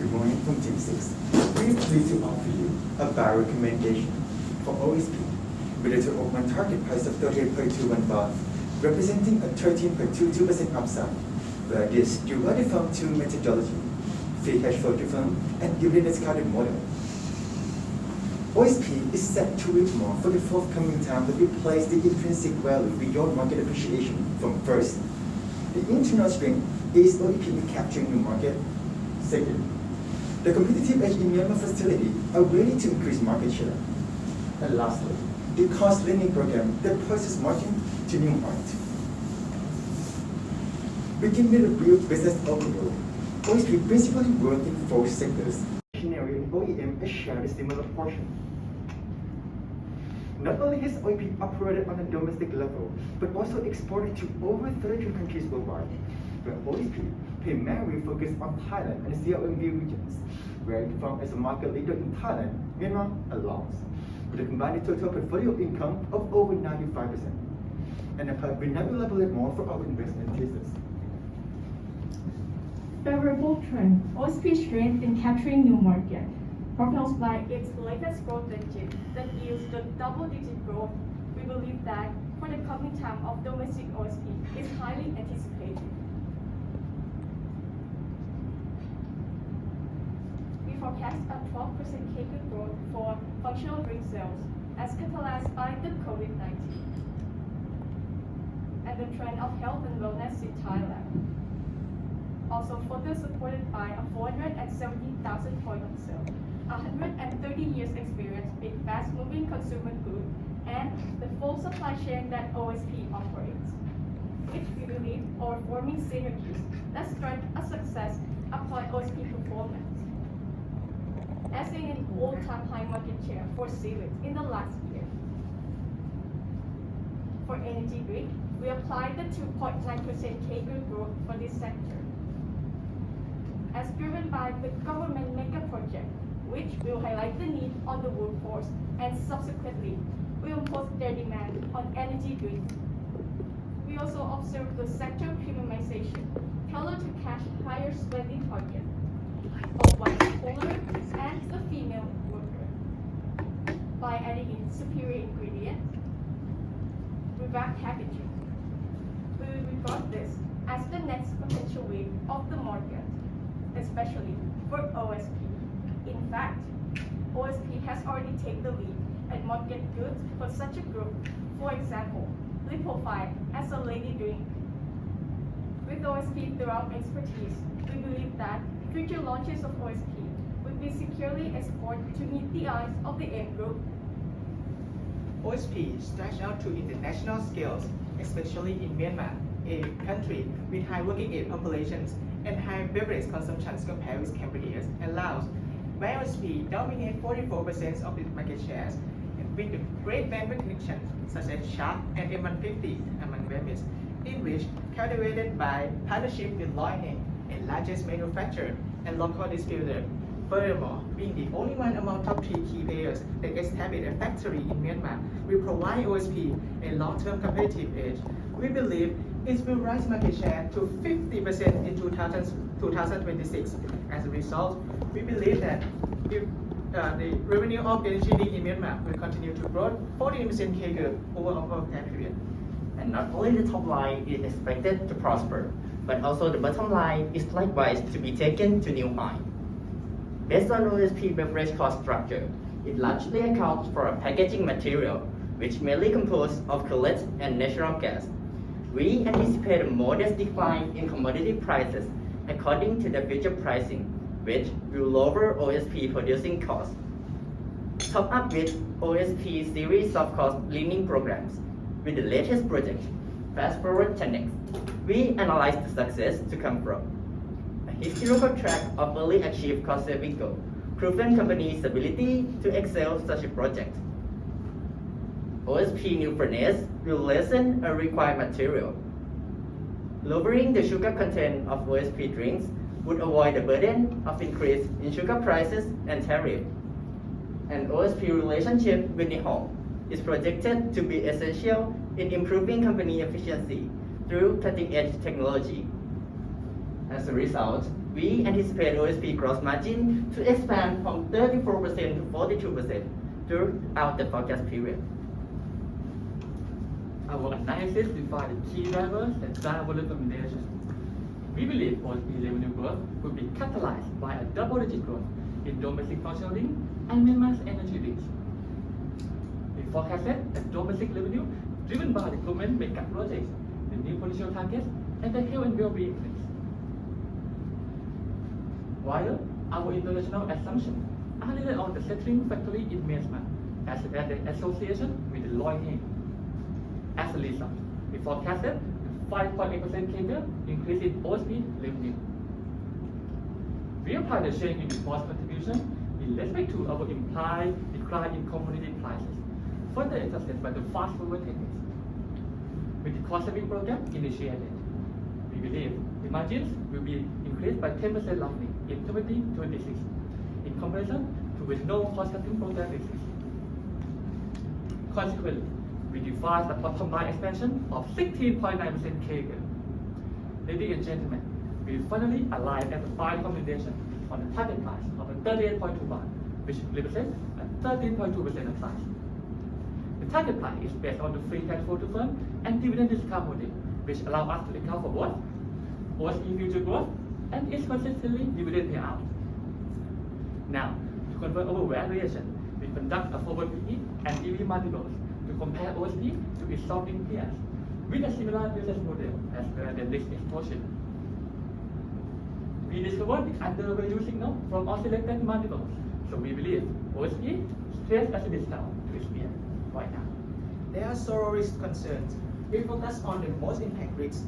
Good morning from Team 6. We are pleased to offer you a buy recommendation for OSP with a total open target price of 38.21 baht, representing a 13.22% upside. Where this derived from two methodology, free cash flow to firm and dividend discounted model. OSP is set to reap more for the forthcoming time that we place the intrinsic value beyond market appreciation from first. The internal strength is OEP in capturing new market. Second, the competitive edge in Myanmar facility are ready to increase market share. And lastly, the cost lending program that pushes margin to new heights. Begin with a brief business overview. OSP principally work in four sectors. Machinery and OEM has shared a similar portion. Not only has OEP operated on a domestic level, but also exported to over 32 countries worldwide, where OSP primarily focused on Thailand and the CLMV regions, where it performed as a market leader in Thailand, Myanmar, and Laos, with a combined total portfolio income of over 95%. And we now elaborate more for our investment thesis. Favorable trend, OSP strength in capturing new market, propelled by its latest growth engine that yields the double-digit growth. We believe that for the coming time of domestic OSP is highly anticipated. We forecast a 12% CAGR growth for functional drink sales as catalyzed by the COVID-19 and the trend of health and wellness in Thailand. Also further supported by a 470,000 point of sale, 130 years experience in fast-moving consumer goods, and the full supply chain that OSP operates, which we believe are forming synergies that strike a success upon OSP performance. As in an all-time high market share for cigarettes in the last year. For energy drink, we applied the 2.9% CAGR growth for this sector, as driven by the government mega project, which will highlight the need on the workforce and subsequently will impose their demand on energy drinks. We also observe the sector premiumization tailored to catch higher spending target of white collar and the female worker by adding in superior ingredients, revamped packaging. We will regard this as the next potential wave of the market, especially for OSP. In fact, OSP has already taken the lead and market goods for such a group. For example, Lipofi as a lady drink. With OSP throughout expertise, we believe that future launches of OSP will be securely exported to meet the eyes of the end group. OSP stretch out to international scales, especially in Myanmar, a country with high working age populations and high beverage consumption compared with Cambodia and Laos, where OSP dominate 44% of its market shares, and with the great brand recognition such as Chiang and M150 among members, in which cultivated by partnership with Loyang, a largest manufacturer and local distributor. Furthermore, being the only one among top 3 key players that established a factory in Myanmar will provide OSP a long-term competitive edge. We believe it will rise market share to 50% in 2026. As a result, we believe that the revenue of energy drink in Myanmar will continue to grow 14% CAGR over that period. And not only the top line is expected to prosper, but also the bottom line is likewise to be taken to new heights. Based on OSP beverage cost structure, it largely accounts for a packaging material, which mainly composed of cullet and natural gas. We anticipate a modest decline in commodity prices according to the future pricing, which will lower OSP producing costs. Top up with OSP series of cost leaning programs. With the latest project, Fast Forward 10X, we analyze the success to come from a historical track of early achieved cost saving goal, proven company's ability to excel such a project. OSP new furnace will lessen a required material. Lowering the sugar content of OSP drinks would avoid the burden of increase in sugar prices and tariff. And OSP relationship with Nihon is projected to be essential in improving company efficiency through cutting-edge technology. As a result, we anticipate OSP gross margin to expand from 34% to 42% throughout the forecast period. Our analysis defines the key drivers that drive our recommendation. We believe OSP revenue growth will be catalyzed by a double-digit growth in domestic functioning and Myanmar's energy reach. We forecasted that domestic revenue driven by the government mega projects, the new potential targets, and the health and well-being things. While our international assumptions are related on the settling factory in Myanmar, as well as the association with the Lloyd Hain. As a result, we forecasted 5.8% CAGR increase in OSP revenue. We apply the change in the cost contribution in respect to our implied decline in commodity prices, further adjusted by the fast-forward techniques. With the cost-saving program initiated, we believe the margins will be increased by 10% roughly in 2026, in comparison to with no cost-cutting program exists. Consequently, we devise a bottom line expansion of 16.9% CAGR. Ladies and gentlemen, we finally arrived at the final recommendation on the target price of 38.2 baht, which represents a 13.2% upside. The target price is based on the free cash flow to firm and dividend discount model, which allow us to account for both OSP future growth and its consistently dividend payout. Now, to convert our variation, we conduct a forward PE and EV multiples to compare OSP to its solving peers with a similar business model as well as risk exposure. We discovered the undervalue signal from all selected multiples, so we believe OSP trades as a discount to its peer right now. There are several risk concerns. We focus on the most impact risks.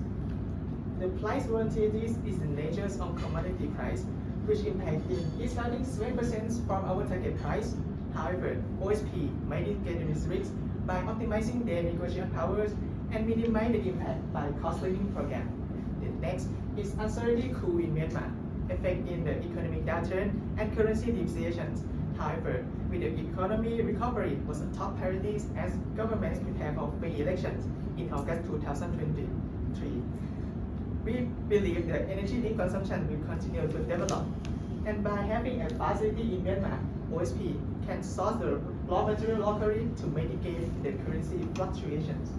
The price volatility is the nature of commodity price, which impact in deciding swing percents from our target price. However, OSP mitigate this risk by optimizing their negotiation powers and minimize the impact by cost-saving program. The next is uncertainty cool in Myanmar, affecting the economic downturn and currency depreciations. However, with the economy recovery was a top priority as governments prepare for free elections in August 2023. We believe that energy consumption will continue to develop, and by having a facility in Myanmar, OSP can source the raw material locally to mitigate the currency fluctuations.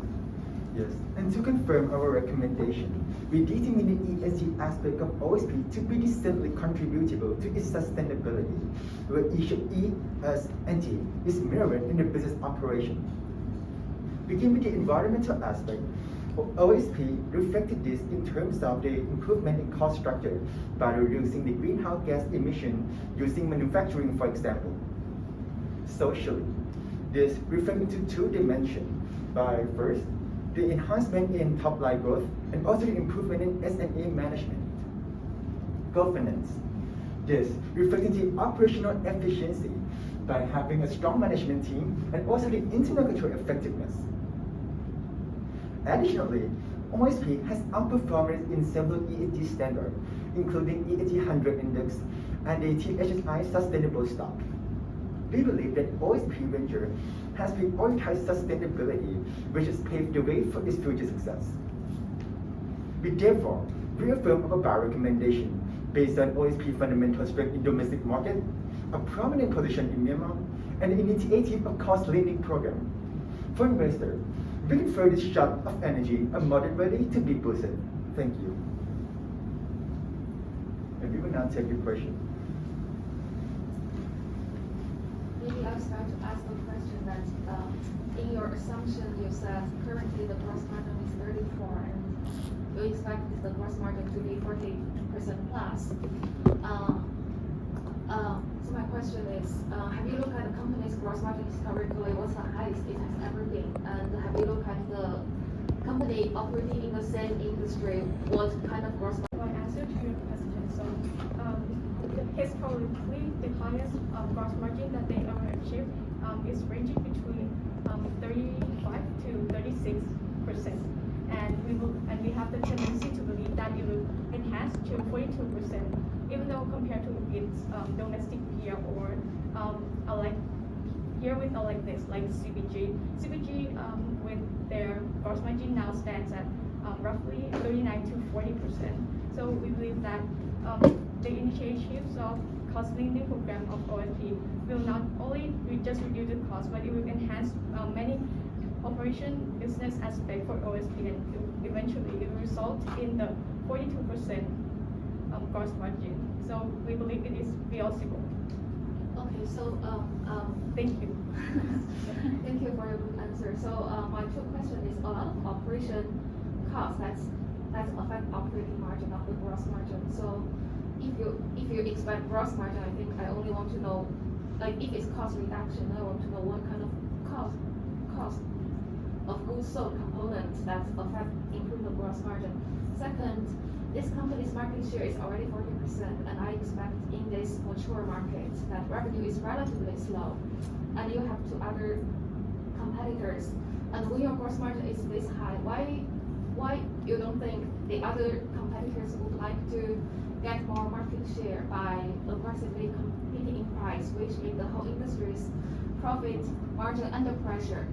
Yes, and to confirm our recommendation, we determined the ESG aspect of OSP to be distinctly contributable to its sustainability, where each of E, S, and G is mirrored in the business operation. Begin with the environmental aspect. OSP reflected this in terms of the improvement in cost structure by reducing the greenhouse gas emission using manufacturing, for example. Socially, this reflected into two dimensions by first, the enhancement in top line growth and also the improvement in S&A management. Governance, this reflecting the operational efficiency by having a strong management team and also the internal control effectiveness. Additionally, OSP has outperformed in several ESG standards, including ESG 100 Index and the THSI Sustainable Stock. We believe that OSP Venture has prioritized sustainability, which has paved the way for its future success. We therefore reaffirm our buy recommendation based on OSP fundamental strength in domestic market, a prominent position in Myanmar, and the initiative of cost-leading program. For investors, we consider this shot of energy a moderate ready to be boosted. Thank you. And we will now take your question. Maybe I'll start to ask a question that in your assumption you said currently the gross margin is 34 and you expect the gross margin to be 40% plus. So my question is, have you looked at the company's gross margin historically? What's the highest it has ever been? And have you looked at the company operating in the same industry? What kind of gross margin? My answer to your question. So, historically, the highest gross margin that they ever achieved is ranging between 35 to 36%, and we have the tendency to believe that it will enhance to 42%, even though compared to its domestic peer or like here with like this, like CBG. CBG with their gross margin now stands at roughly 39 to 40%. So we believe that the initiatives of cost limiting program of OSP will not only just reduce the cost, but it will enhance many operation business aspect for OSP, and eventually it will result in the 42% gross margin. So we believe it is feasible. Okay, so Thank you. thank you for your good answer. So my two question is a lot of operation costs that's affect operating margin of the gross margin. So if you expect gross margin, I think I only want to know, like if it's cost reduction, I want to know what kind of cost of goods sold components that affect improve the gross margin. Second, this company's market share is already 40%, and I expect in this mature market that revenue is relatively slow, and you have two other competitors, and when your gross margin is this high, why you don't think the other competitors would like to get more market share by aggressively competing in price, which make the whole industry's profit margin under pressure?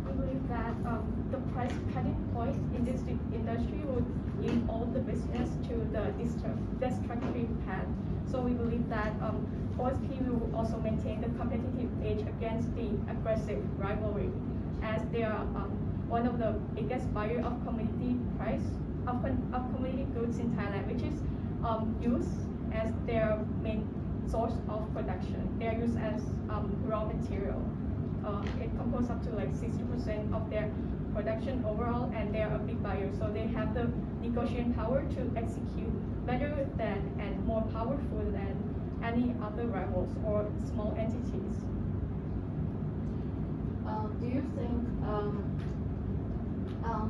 We believe that the price cutting point in this industry would lead all the business to the destructive path. So we believe that OSP will also maintain the competitive edge against the aggressive rivalry, as they are one of the biggest buyer of commodity commodity goods in Thailand, which is used as their main source of production. They are used as raw material. It composes up to like 60% of their production overall, and they are a big buyer, so they have the negotiating power to execute better than and more powerful than any other rivals or small entities. Do you think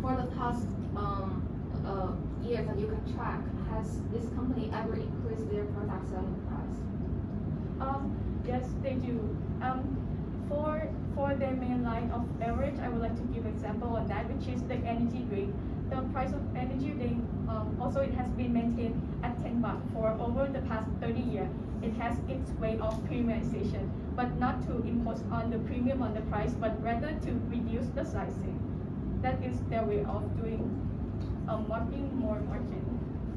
for the past years that you can track, has this company ever increased their product selling price? Yes, they do. For their main line of beverage, I would like to give example on that, which is the energy drink. The price of energy drink also it has been maintained at 10 baht for over the past 30 years. It has its way of premiumization, but not to impose on the premium on the price, but rather to reduce the sizing. That is their way of doing marking more margin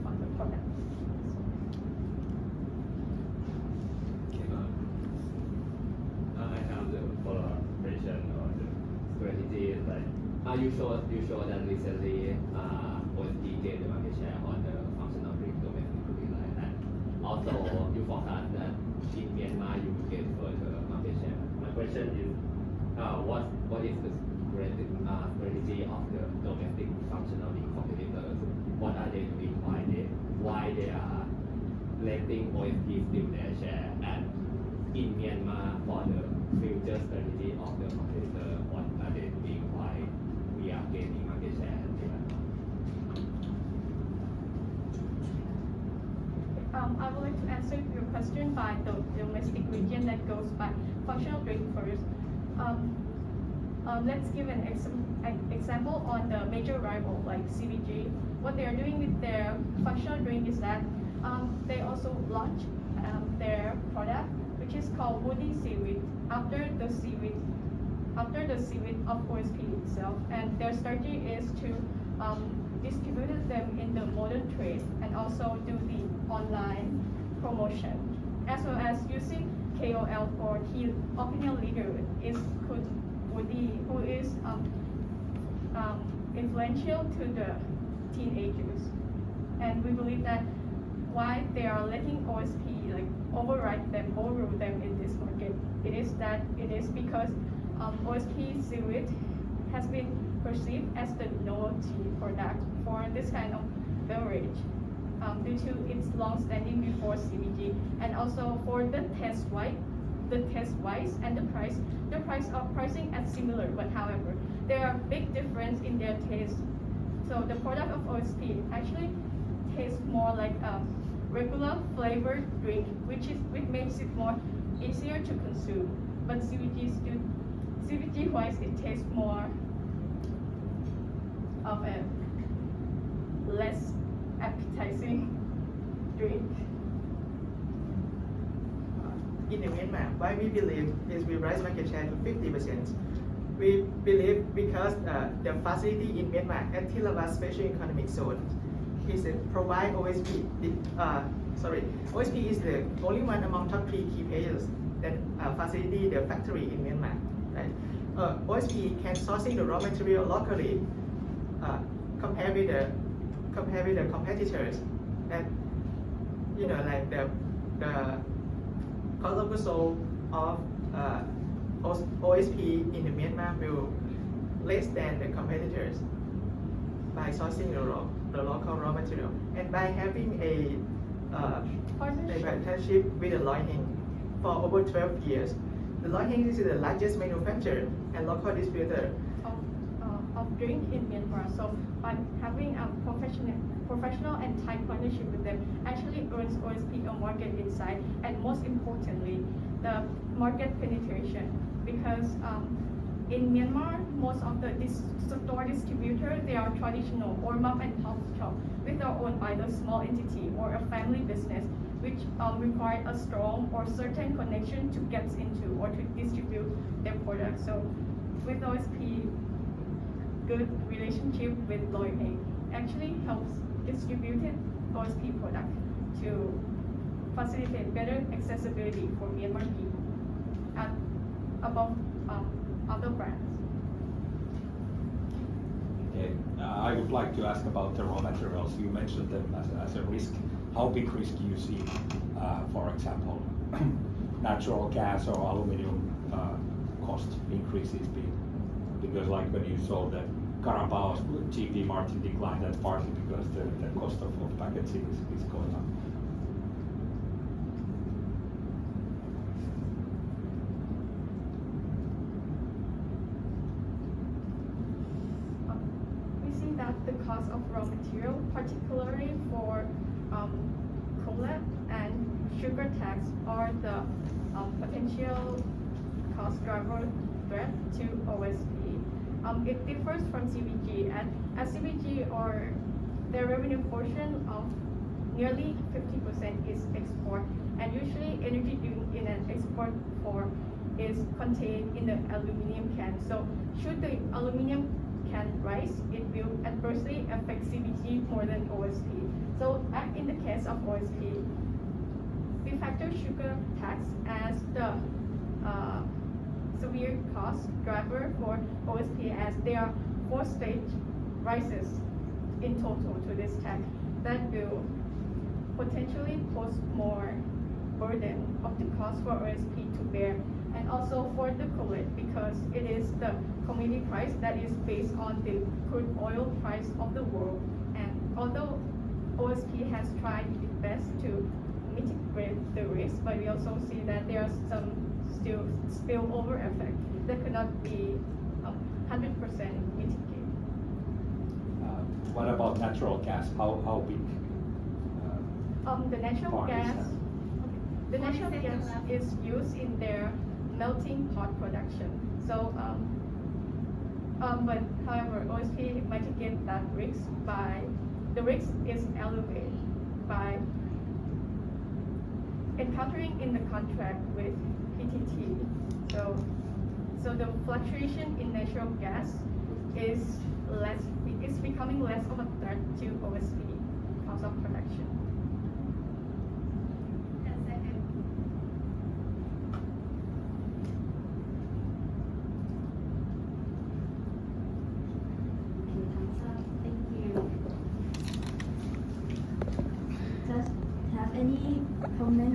on the product. I have the follow-up question on the strategy. Like, you showed that recently OSP gained the market share on the functional drink domestically, like that. Also, you forecast that in Myanmar you will get further market share. My question is, what is the strategy of the domestic functional drink competitors? What are they doing? Why they are letting OSP steal their share? And in Myanmar, for the future strategy of the competitor, what are they doing? Why we are gaining market share in Myanmar? I would like to answer your question by the domestic region that goes by functional drink first. Let's give an example on the major rival like CBG. What they are doing with their functional drink is that they also launch their product, which is called woody seaweed, after the seaweed of OSP itself, and their strategy is to distribute them in the modern trade and also do the online promotion, as well as using KOL or key opinion leader is Woody, who is influential to the teenagers, and we believe that why they are letting OSP like overrule them in this market. It is because OSP seaweed has been perceived as the novelty product for this kind of beverage due to its long-standing before CBG, and also for the taste wise and the price. The pricing is similar, but however, there are big difference in their taste. So the product of OSP actually tastes more like a regular flavored drink, which makes it more easier to consume. But CBG wise, it tastes more of a less appetizing drink. In Myanmar, why we believe is we raise market share to 50%. We believe because the facility in Myanmar at Thilawas Special Economic Zone is provide OSP. OSP is the only one among top 3 key players that facility the factory in Myanmar. Right? OSP can sourcing the raw material locally, compared with the competitors. That like the cost of goods sold of OSP in the Myanmar will less than the competitors by sourcing the local raw material and by having a partnership with the Loy Hing for over 12 years. The Loy Hing is the largest manufacturer and local distributor of drink in Myanmar. So by having a professional and tight partnership with them actually earns OSP a market insight and most importantly the market penetration because in Myanmar most of the store distributors they are traditional or mom and pop shop which are owned by the small entity or a family business which require a strong or certain connection to get into or to distribute their products. So with OSP good relationship with Loy Hing actually helps distributed OSP product to facilitate better accessibility for Myanmar people and above other brands. Okay. I would like to ask about the raw materials. You mentioned them as a risk. How big risk do you see, for example, natural gas or aluminum cost increases being? Because like when you saw that Carabao's GP margin declined, that's partly because the cost of packaging is going up. We see that the cost of raw material, particularly for cola and sugar tax, are the potential cost driver threat to OSP. It differs from CBG, and as CBG or their revenue portion of nearly 50% is export, and usually energy in an export form is contained in the aluminum can. So should the aluminum can rise, it will adversely affect CBG more than OSP. So in the case of OSP, we factor sugar tax as the severe cost driver for OSP as there are 4 stage rises in total to this tax that will potentially pose more burden of the cost for OSP to bear and also for the coal because it is the commodity price that is based on the crude oil price of the world. And although OSP has tried its best to mitigate the risk, but we also see that there are some still spillover effect that cannot be 100% mitigated. What about natural gas? How big? The natural part is gas. that? The natural gas is used in their melting pot production. So, but however, OSP mitigate that risk by the risk is elevated by encountering in the contract with PTT. So the fluctuation in natural gas is becoming less of a threat to OSP cost of production. Thank you. Does have any comment?